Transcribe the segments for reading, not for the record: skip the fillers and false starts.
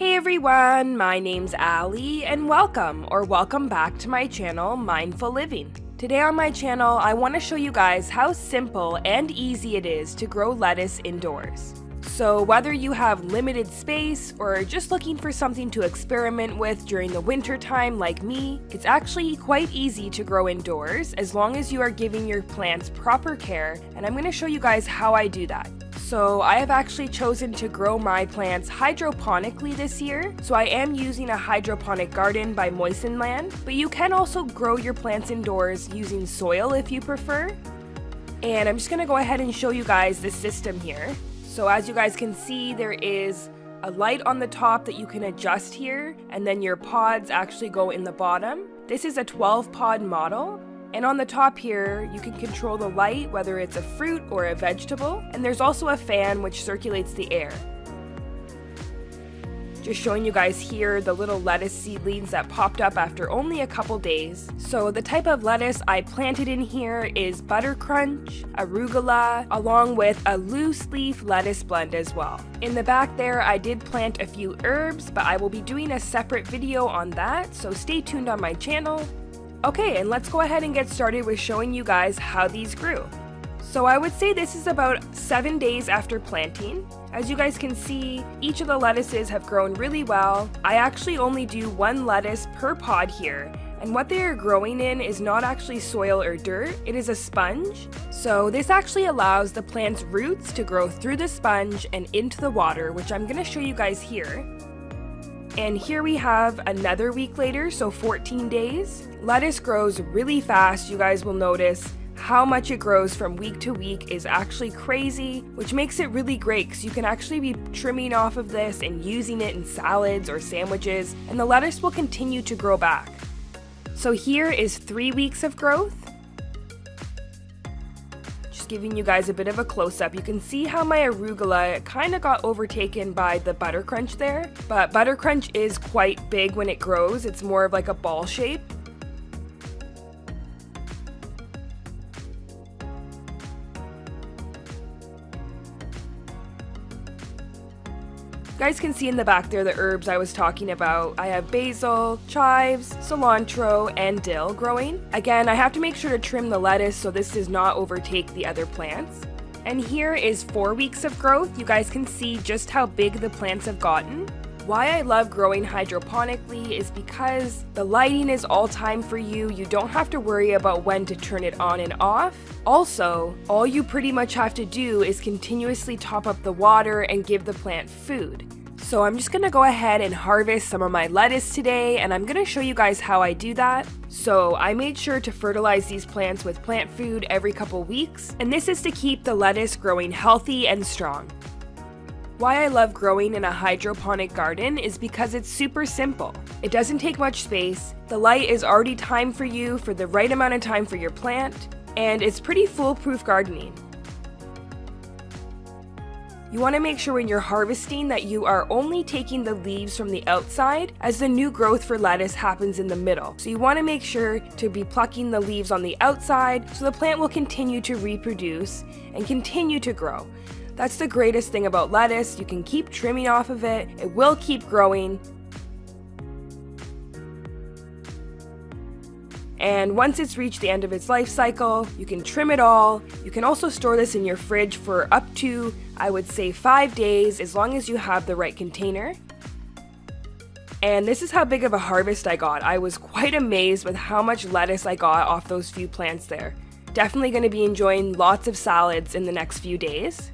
Hey everyone, my name's Allie and welcome back to my channel, Mindful Living. Today on my channel, I want to show you guys how simple and easy it is to grow lettuce indoors. So whether you have limited space or are just looking for something to experiment with during the winter time like me, it's actually quite easy to grow indoors as long as you are giving your plants proper care, and I'm going to show you guys how I do that. So I have actually chosen to grow my plants hydroponically this year, so I am using a hydroponic garden by Moistenland, but you can also grow your plants indoors using soil if you prefer. And I'm just going to go ahead and show you guys the system here. So as you guys can see, there is a light on the top that you can adjust here, and then your pods actually go in the bottom. This is a 12 pod model. And on the top here, you can control the light, whether it's a fruit or a vegetable. And there's also a fan which circulates the air. Just showing you guys here the little lettuce seedlings that popped up after only a couple days. So the type of lettuce I planted in here is buttercrunch, arugula, along with a loose leaf lettuce blend as well. In the back there, I did plant a few herbs, but I will be doing a separate video on that, so stay tuned on my channel. Okay, and let's go ahead and get started with showing you guys how these grew. So I would say this is about 7 days after planting. As you guys can see, each of the lettuces have grown really well. I actually only do one lettuce per pod here, and what they are growing in is not actually soil or dirt, it is a sponge. So this actually allows the plant's roots to grow through the sponge and into the water, which I'm going to show you guys here. And here we have another week later, so 14 days. Lettuce grows really fast. You guys will notice how much it grows from week to week is actually crazy, which makes it really great because you can actually be trimming off of this and using it in salads or sandwiches, and the lettuce will continue to grow back. So here is 3 weeks of growth. Just giving you guys a bit of a close-up. You can see how my arugula kind of got overtaken by the buttercrunch there, but buttercrunch is quite big when it grows. It's more of like a ball shape. You guys can see in the back there the herbs I was talking about. I have basil, chives, cilantro, and dill growing. Again, I have to make sure to trim the lettuce so this does not overtake the other plants. And here is 4 weeks of growth. You guys can see just how big the plants have gotten. Why I love growing hydroponically is because the lighting is all time for you. You don't have to worry about when to turn it on and off. Also, all you pretty much have to do is continuously top up the water and give the plant food. So I'm just going to go ahead and harvest some of my lettuce today, and I'm going to show you guys how I do that. So I made sure to fertilize these plants with plant food every couple weeks, and this is to keep the lettuce growing healthy and strong. Why I love growing in a hydroponic garden is because it's super simple. It doesn't take much space, the light is already timed for you for the right amount of time for your plant, and it's pretty foolproof gardening. You want to make sure when you're harvesting that you are only taking the leaves from the outside, as the new growth for lettuce happens in the middle. So you want to make sure to be plucking the leaves on the outside so the plant will continue to reproduce and continue to grow. That's the greatest thing about lettuce. You can keep trimming off of it, it will keep growing. And once it's reached the end of its life cycle, you can trim it all. You can also store this in your fridge for up to, I would say, 5 days, as long as you have the right container. And this is how big of a harvest I got. I was quite amazed with how much lettuce I got off those few plants there. Definitely going to be enjoying lots of salads in the next few days.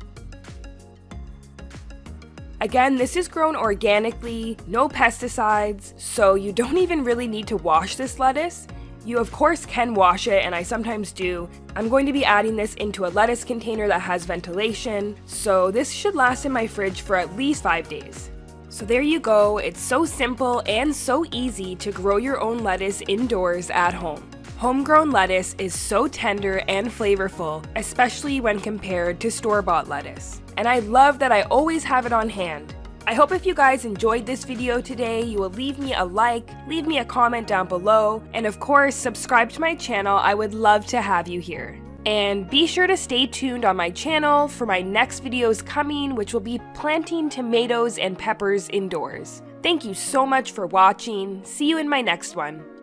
Again, this is grown organically, no pesticides, so you don't even really need to wash this lettuce. You of course can wash it, and I sometimes do. I'm going to be adding this into a lettuce container that has ventilation, so this should last in my fridge for at least 5 days. So there you go, it's so simple and so easy to grow your own lettuce indoors at home. Homegrown lettuce is so tender and flavorful, especially when compared to store-bought lettuce. And I love that I always have it on hand. I hope if you guys enjoyed this video today, you will leave me a like, leave me a comment down below, and of course, subscribe to my channel. I would love to have you here. And be sure to stay tuned on my channel for my next videos coming, which will be planting tomatoes and peppers indoors. Thank you so much for watching. See you in my next one.